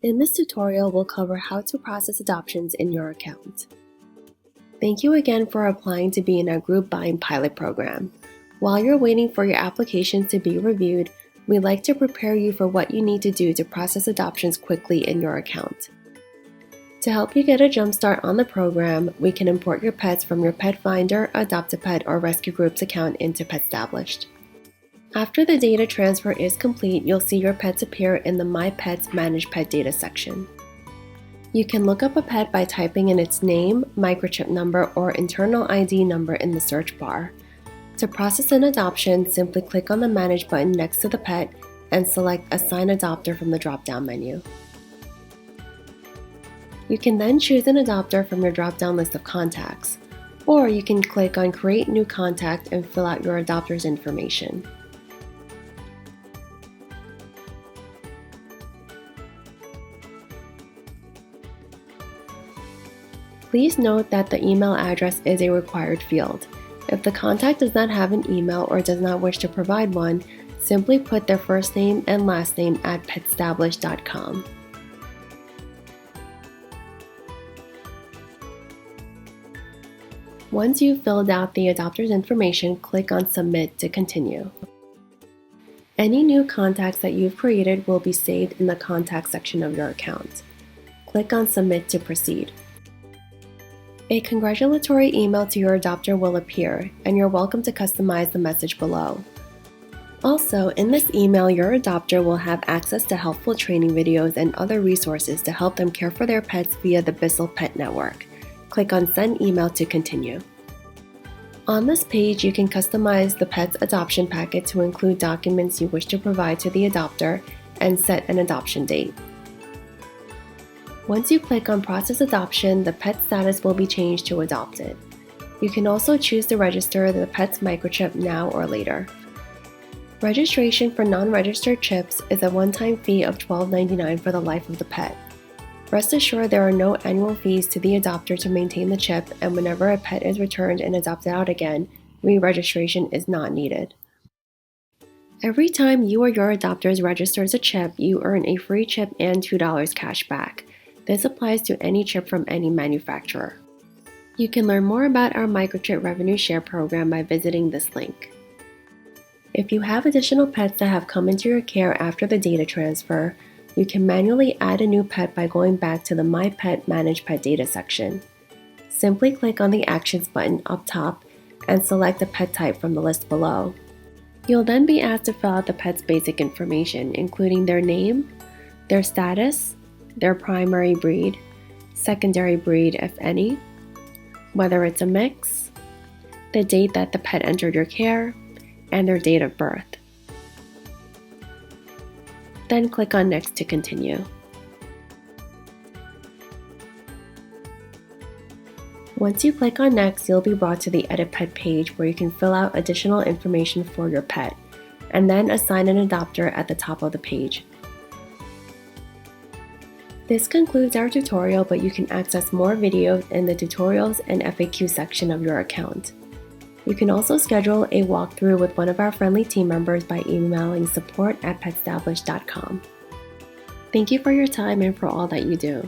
In this tutorial, we'll cover how to process adoptions in your account. Thank you again for applying to be in our group buying pilot program. While you're waiting for your applications to be reviewed, we'd like to prepare you for what you need to do to process adoptions quickly in your account. To help you get a jump start on the program, we can import your pets from your Pet Finder, Adopt-a-Pet, or Rescue Groups account into PetStablished. After the data transfer is complete, you'll see your pets appear in the My Pets Manage Pet Data section. You can look up a pet by typing in its name, microchip number, or internal ID number in the search bar. To process an adoption, simply click on the Manage button next to the pet and select Assign Adopter from the drop-down menu. You can then choose an adopter from your drop-down list of contacts, or you can click on Create New Contact and fill out your adopter's information. Please note that the email address is a required field. If the contact does not have an email or does not wish to provide one, simply put their first name and last name at petstablished.com. Once you've filled out the adopter's information, click on Submit to continue. Any new contacts that you've created will be saved in the Contact section of your account. Click on Submit to proceed. A congratulatory email to your adopter will appear, and you're welcome to customize the message below. Also, in this email, your adopter will have access to helpful training videos and other resources to help them care for their pets via the Bissell Pet Network. Click on Send Email to continue. On this page, you can customize the pet's adoption packet to include documents you wish to provide to the adopter and set an adoption date. Once you click on Process Adoption, the pet status will be changed to Adopted. You can also choose to register the pet's microchip now or later. Registration for non-registered chips is a one-time fee of $12.99 for the life of the pet. Rest assured there are no annual fees to the adopter to maintain the chip, and whenever a pet is returned and adopted out again, re-registration is not needed. Every time you or your adopters registers a chip, you earn a free chip and $2 cash back. This applies to any chip from any manufacturer. You can learn more about our microchip revenue share program by visiting this link. If you have additional pets that have come into your care after the data transfer, you can manually add a new pet by going back to the My Pet Manage Pet Data section. Simply click on the Actions button up top and select a pet type from the list below. You'll then be asked to fill out the pet's basic information, including their name, their status, their primary breed, secondary breed if any, whether it's a mix, the date that the pet entered your care, and their date of birth. Then click on Next to continue. Once you click on Next, you'll be brought to the Edit Pet page where you can fill out additional information for your pet, and then assign an adopter at the top of the page. This concludes our tutorial, but you can access more videos in the Tutorials and FAQ section of your account. You can also schedule a walkthrough with one of our friendly team members by emailing support@petstablished.com. Thank you for your time and for all that you do.